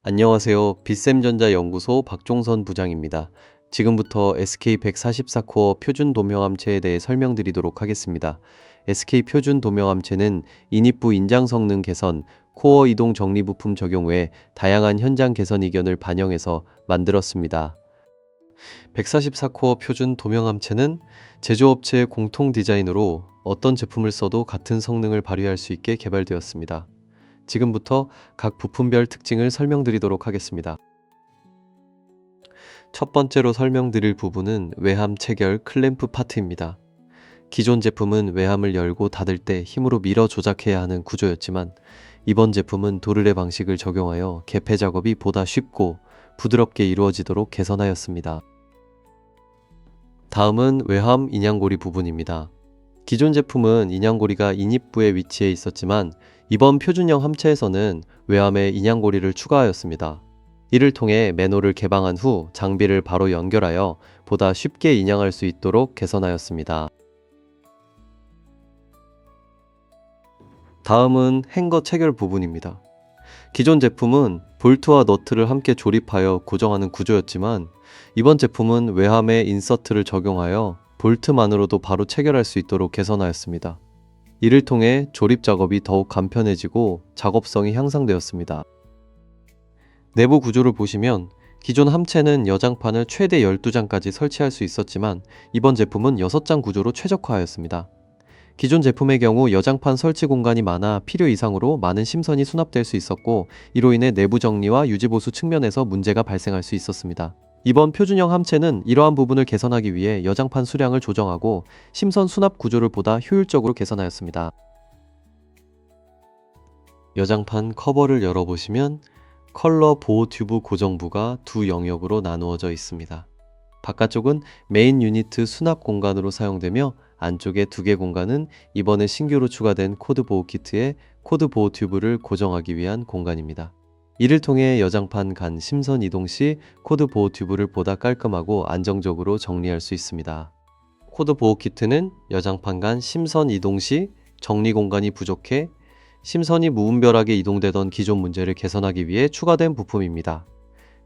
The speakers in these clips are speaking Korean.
안녕하세요. 빗샘전자 연구소 박종선 부장입니다. 지금부터 SK144코어 표준 도명함체에 대해 설명드리도록 하겠습니다. SK 표준 도명함체는 인입부 인장 성능 개선, 코어 이동 정리 부품 적용 외 다양한 현장 개선 의견을 반영해서 만들었습니다. 144코어 표준 도명함체는 제조업체의 공통 디자인으로 어떤 제품을 써도 같은 성능을 발휘할 수 있게 개발되었습니다. 지금부터 각 부품별 특징을 설명드리도록 하겠습니다. 첫 번째로 설명드릴 부분은 외함 체결 클램프 파트입니다. 기존 제품은 외함을 열고 닫을 때 힘으로 밀어 조작해야 하는 구조였지만 이번 제품은 도르래 방식을 적용하여 개폐 작업이 보다 쉽고 부드럽게 이루어지도록 개선하였습니다. 다음은 외함 인양고리 부분입니다. 기존 제품은 인양고리가 인입부에 위치해 있었지만 이번 표준형 함체에서는 외함에 인양고리를 추가하였습니다. 이를 통해 맨홀을 개방한 후 장비를 바로 연결하여 보다 쉽게 인양할 수 있도록 개선하였습니다. 다음은 행거 체결 부분입니다. 기존 제품은 볼트와 너트를 함께 조립하여 고정하는 구조였지만 이번 제품은 외함에 인서트를 적용하여 볼트만으로도 바로 체결할 수 있도록 개선하였습니다. 이를 통해 조립 작업이 더욱 간편해지고 작업성이 향상되었습니다. 내부 구조를 보시면 기존 함체는 여장판을 최대 12장까지 설치할 수 있었지만 이번 제품은 6장 구조로 최적화하였습니다. 기존 제품의 경우 여장판 설치 공간이 많아 필요 이상으로 많은 심선이 수납될 수 있었고 이로 인해 내부 정리와 유지보수 측면에서 문제가 발생할 수 있었습니다. 이번 표준형 함체는 이러한 부분을 개선하기 위해 여장판 수량을 조정하고 심선 수납 구조를 보다 효율적으로 개선하였습니다. 여장판 커버를 열어보시면 컬러 보호 튜브 고정부가 두 영역으로 나누어져 있습니다. 바깥쪽은 메인 유니트 수납 공간으로 사용되며 안쪽의 두 개 공간은 이번에 신규로 추가된 코드 보호 키트에 코드 보호 튜브를 고정하기 위한 공간입니다. 이를 통해 여장판 간 심선 이동 시 코드 보호 튜브를 보다 깔끔하고 안정적으로 정리할 수 있습니다. 코드 보호 키트는 여장판 간 심선 이동 시 정리 공간이 부족해 심선이 무분별하게 이동되던 기존 문제를 개선하기 위해 추가된 부품입니다.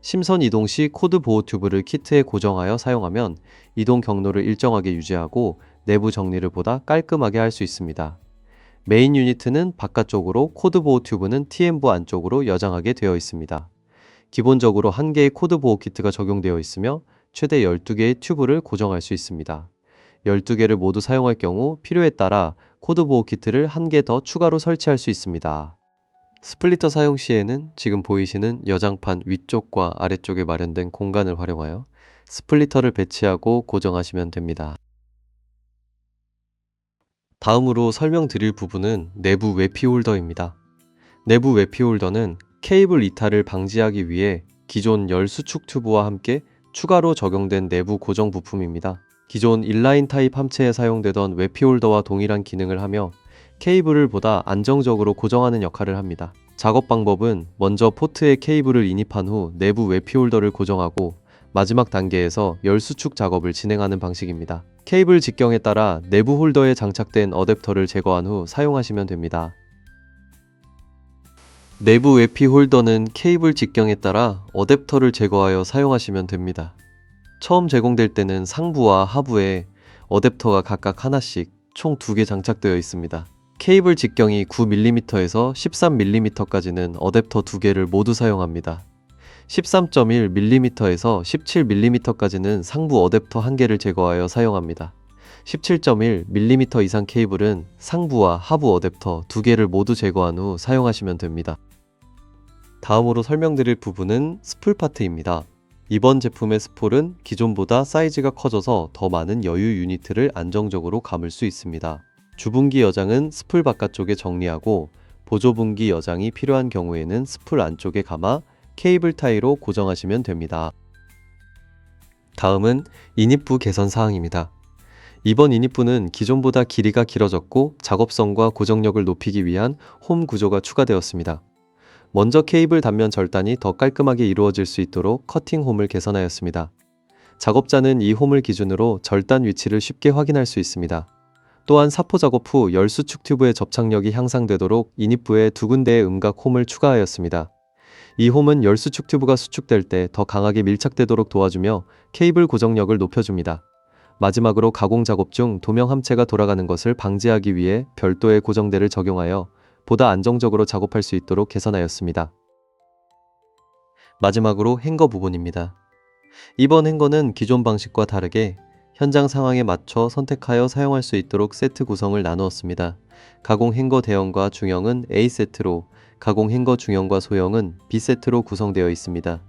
심선 이동 시 코드 보호 튜브를 키트에 고정하여 사용하면 이동 경로를 일정하게 유지하고 내부 정리를 보다 깔끔하게 할 수 있습니다. 메인 유니트는 바깥쪽으로 코드 보호 튜브는 TM부 안쪽으로 여장하게 되어 있습니다. 기본적으로 1개의 코드 보호 키트가 적용되어 있으며 최대 12개의 튜브를 고정할 수 있습니다. 12개를 모두 사용할 경우 필요에 따라 코드 보호 키트를 1개 더 추가로 설치할 수 있습니다. 스플리터 사용 시에는 지금 보이시는 여장판 위쪽과 아래쪽에 마련된 공간을 활용하여 스플리터를 배치하고 고정하시면 됩니다. 다음으로 설명드릴 부분은 내부 외피 홀더입니다. 내부 외피 홀더는 케이블 이탈을 방지하기 위해 기존 열 수축 튜브와 함께 추가로 적용된 내부 고정 부품입니다. 기존 인라인 타입 함체에 사용되던 외피 홀더와 동일한 기능을 하며 케이블을 보다 안정적으로 고정하는 역할을 합니다. 작업 방법은 먼저 포트에 케이블을 인입한 후 내부 외피 홀더를 고정하고 마지막 단계에서 열 수축 작업을 진행하는 방식입니다. 케이블 직경에 따라 내부 홀더에 장착된 어댑터를 제거한 후 사용하시면 됩니다. 내부 외피 홀더는 케이블 직경에 따라 어댑터를 제거하여 사용하시면 됩니다. 처음 제공될 때는 상부와 하부에 어댑터가 각각 하나씩 총 2개 장착되어 있습니다. 케이블 직경이 9mm에서 13mm까지는 어댑터 2개를 모두 사용합니다. 13.1mm에서 17mm까지는 상부 어댑터 1개를 제거하여 사용합니다. 17.1mm 이상 케이블은 상부와 하부 어댑터 2개를 모두 제거한 후 사용하시면 됩니다. 다음으로 설명드릴 부분은 스풀 파트입니다. 이번 제품의 스폴은 기존보다 사이즈가 커져서 더 많은 여유 유니트를 안정적으로 감을 수 있습니다. 주분기 여장은 스풀 바깥쪽에 정리하고 보조분기 여장이 필요한 경우에는 스풀 안쪽에 감아 케이블 타이로 고정하시면 됩니다. 다음은 인입부 개선 사항입니다. 이번 인입부는 기존보다 길이가 길어졌고 작업성과 고정력을 높이기 위한 홈 구조가 추가되었습니다. 먼저 케이블 단면 절단이 더 깔끔하게 이루어질 수 있도록 커팅 홈을 개선하였습니다. 작업자는 이 홈을 기준으로 절단 위치를 쉽게 확인할 수 있습니다. 또한 사포 작업 후 열 수축 튜브의 접착력이 향상되도록 인입부에 2군데의 음각 홈을 추가하였습니다. 이 홈은 열 수축 튜브가 수축될 때 더 강하게 밀착되도록 도와주며 케이블 고정력을 높여줍니다. 마지막으로 가공 작업 중 도명 함체가 돌아가는 것을 방지하기 위해 별도의 고정대를 적용하여 보다 안정적으로 작업할 수 있도록 개선하였습니다. 마지막으로 행거 부분입니다. 이번 행거는 기존 방식과 다르게 현장 상황에 맞춰 선택하여 사용할 수 있도록 세트 구성을 나누었습니다. 가공 행거 대형과 중형은 A세트로, 가공 행거 중형과 소형은 B세트로 구성되어 있습니다.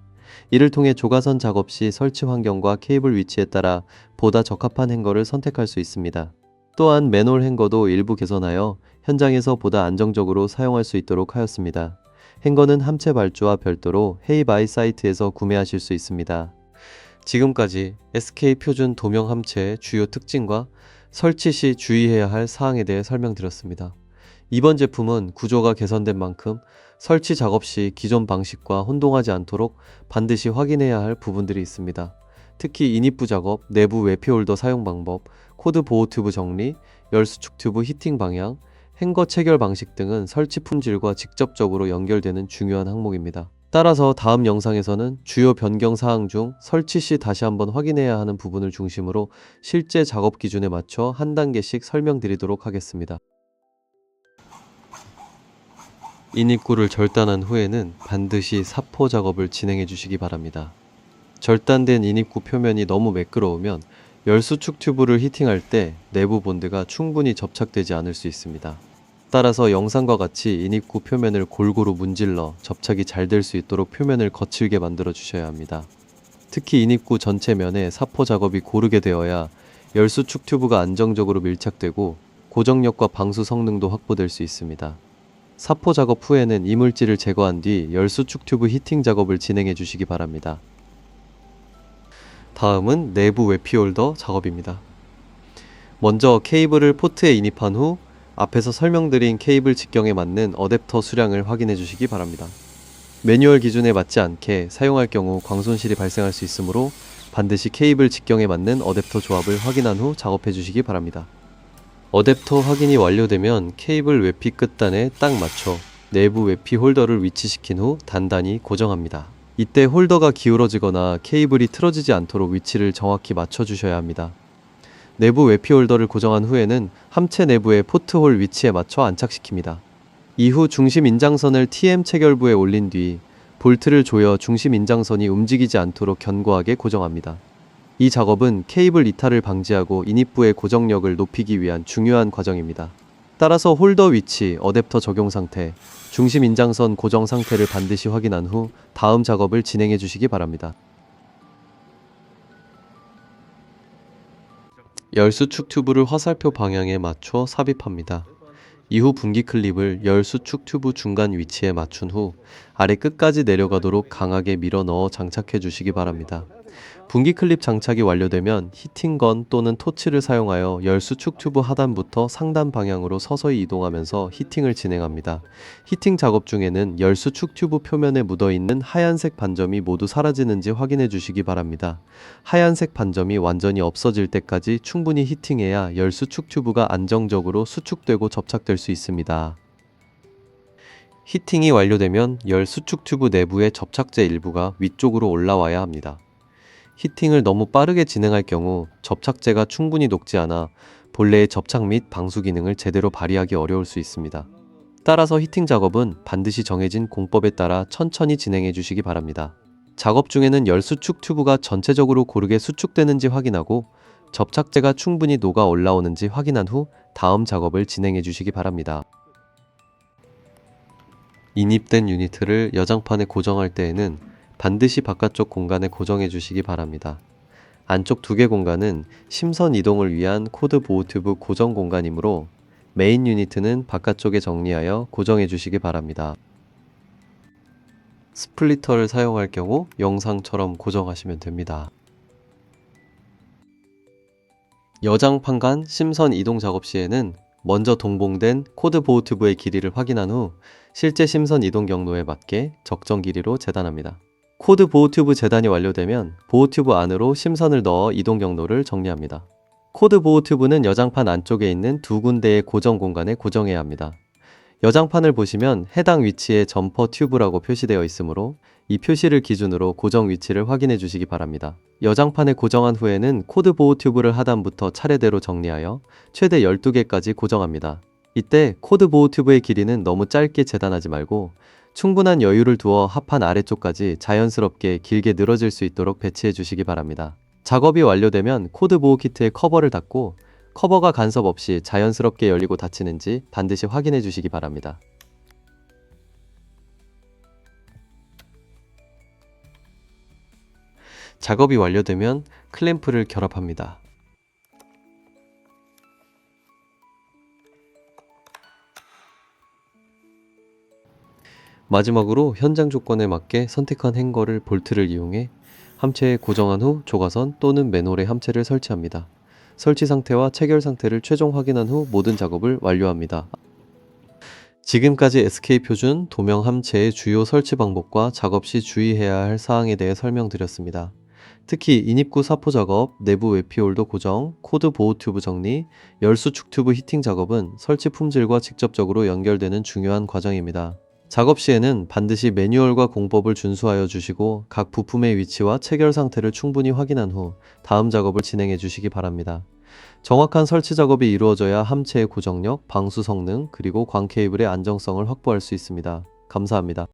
이를 통해 조가선 작업 시 설치 환경과 케이블 위치에 따라 보다 적합한 행거를 선택할 수 있습니다. 또한 맨홀 행거도 일부 개선하여 현장에서 보다 안정적으로 사용할 수 있도록 하였습니다. 행거는 함체 발주와 별도로 헤이바이 사이트에서 구매하실 수 있습니다. 지금까지 SK 표준 도명 함체의 주요 특징과 설치 시 주의해야 할 사항에 대해 설명드렸습니다. 이번 제품은 구조가 개선된 만큼 설치 작업 시 기존 방식과 혼동하지 않도록 반드시 확인해야 할 부분들이 있습니다. 특히 인입부 작업, 내부 외피 홀더 사용 방법, 코드 보호 튜브 정리, 열수축 튜브 히팅 방향, 행거 체결 방식 등은 설치 품질과 직접적으로 연결되는 중요한 항목입니다. 따라서 다음 영상에서는 주요 변경 사항 중 설치 시 다시 한번 확인해야 하는 부분을 중심으로 실제 작업 기준에 맞춰 한 단계씩 설명드리도록 하겠습니다. 인입구를 절단한 후에는 반드시 사포 작업을 진행해 주시기 바랍니다. 절단된 인입구 표면이 너무 매끄러우면 열수축 튜브를 히팅할 때 내부 본드가 충분히 접착되지 않을 수 있습니다. 따라서 영상과 같이 인입구 표면을 골고루 문질러 접착이 잘 될 수 있도록 표면을 거칠게 만들어 주셔야 합니다. 특히 인입구 전체 면에 사포 작업이 고르게 되어야 열수축 튜브가 안정적으로 밀착되고 고정력과 방수 성능도 확보될 수 있습니다. 사포 작업 후에는 이물질을 제거한 뒤 열수축 튜브 히팅 작업을 진행해 주시기 바랍니다. 다음은 내부 외피 홀더 작업입니다. 먼저 케이블을 포트에 인입한 후 앞에서 설명드린 케이블 직경에 맞는 어댑터 수량을 확인해 주시기 바랍니다. 매뉴얼 기준에 맞지 않게 사용할 경우 광손실이 발생할 수 있으므로 반드시 케이블 직경에 맞는 어댑터 조합을 확인한 후 작업해 주시기 바랍니다. 어댑터 확인이 완료되면 케이블 외피 끝단에 딱 맞춰 내부 외피 홀더를 위치시킨 후 단단히 고정합니다. 이때 홀더가 기울어지거나 케이블이 틀어지지 않도록 위치를 정확히 맞춰 주셔야 합니다. 내부 외피 홀더를 고정한 후에는 함체 내부의 포트홀 위치에 맞춰 안착시킵니다. 이후 중심 인장선을 TM 체결부에 올린 뒤 볼트를 조여 중심 인장선이 움직이지 않도록 견고하게 고정합니다. 이 작업은 케이블 이탈을 방지하고 인입부의 고정력을 높이기 위한 중요한 과정입니다. 따라서 홀더 위치, 어댑터 적용 상태, 중심 인장선 고정 상태를 반드시 확인한 후 다음 작업을 진행해 주시기 바랍니다. 열수축 튜브를 화살표 방향에 맞춰 삽입합니다. 이후 분기 클립을 열수축 튜브 중간 위치에 맞춘 후 아래 끝까지 내려가도록 강하게 밀어 넣어 장착해 주시기 바랍니다. 분기 클립 장착이 완료되면 히팅건 또는 토치를 사용하여 열수축 튜브 하단부터 상단 방향으로 서서히 이동하면서 히팅을 진행합니다. 히팅 작업 중에는 열수축 튜브 표면에 묻어있는 하얀색 반점이 모두 사라지는지 확인해 주시기 바랍니다. 하얀색 반점이 완전히 없어질 때까지 충분히 히팅해야 열수축 튜브가 안정적으로 수축되고 접착될 수 있습니다. 히팅이 완료되면 열수축 튜브 내부의 접착제 일부가 위쪽으로 올라와야 합니다. 히팅을 너무 빠르게 진행할 경우 접착제가 충분히 녹지 않아 본래의 접착 및 방수 기능을 제대로 발휘하기 어려울 수 있습니다. 따라서 히팅 작업은 반드시 정해진 공법에 따라 천천히 진행해 주시기 바랍니다. 작업 중에는 열수축 튜브가 전체적으로 고르게 수축되는지 확인하고 접착제가 충분히 녹아 올라오는지 확인한 후 다음 작업을 진행해 주시기 바랍니다. 인입된 유니트를 여장판에 고정할 때에는 반드시 바깥쪽 공간에 고정해 주시기 바랍니다. 안쪽 두 개 공간은 심선 이동을 위한 코드 보호 튜브 고정 공간이므로 메인 유니트는 바깥쪽에 정리하여 고정해 주시기 바랍니다. 스플리터를 사용할 경우 영상처럼 고정하시면 됩니다. 여장판 간 심선 이동 작업 시에는 먼저 동봉된 코드 보호 튜브의 길이를 확인한 후 실제 심선 이동 경로에 맞게 적정 길이로 재단합니다. 코드 보호 튜브 재단이 완료되면 보호 튜브 안으로 심선을 넣어 이동 경로를 정리합니다. 코드 보호 튜브는 여장판 안쪽에 있는 두 군데의 고정 공간에 고정해야 합니다. 여장판을 보시면 해당 위치에 점퍼 튜브라고 표시되어 있으므로 이 표시를 기준으로 고정 위치를 확인해 주시기 바랍니다. 여장판에 고정한 후에는 코드 보호 튜브를 하단부터 차례대로 정리하여 최대 12개까지 고정합니다. 이때 코드 보호 튜브의 길이는 너무 짧게 재단하지 말고 충분한 여유를 두어 합판 아래쪽까지 자연스럽게 길게 늘어질 수 있도록 배치해 주시기 바랍니다. 작업이 완료되면 코드 보호 키트의 커버를 닫고 커버가 간섭 없이 자연스럽게 열리고 닫히는지 반드시 확인해 주시기 바랍니다. 작업이 완료되면 클램프를 결합합니다. 마지막으로 현장 조건에 맞게 선택한 행거를 볼트를 이용해 함체에 고정한 후 조가선 또는 맨홀에 함체를 설치합니다. 설치 상태와 체결 상태를 최종 확인한 후 모든 작업을 완료합니다. 지금까지 SK 표준 도명 함체의 주요 설치 방법과 작업 시 주의해야 할 사항에 대해 설명드렸습니다. 특히 인입구 사포 작업, 내부 외피홀더 고정, 코드 보호 튜브 정리, 열수축 튜브 히팅 작업은 설치 품질과 직접적으로 연결되는 중요한 과정입니다. 작업 시에는 반드시 매뉴얼과 공법을 준수하여 주시고 각 부품의 위치와 체결 상태를 충분히 확인한 후 다음 작업을 진행해 주시기 바랍니다. 정확한 설치 작업이 이루어져야 함체의 고정력, 방수 성능, 그리고 광 케이블의 안정성을 확보할 수 있습니다. 감사합니다.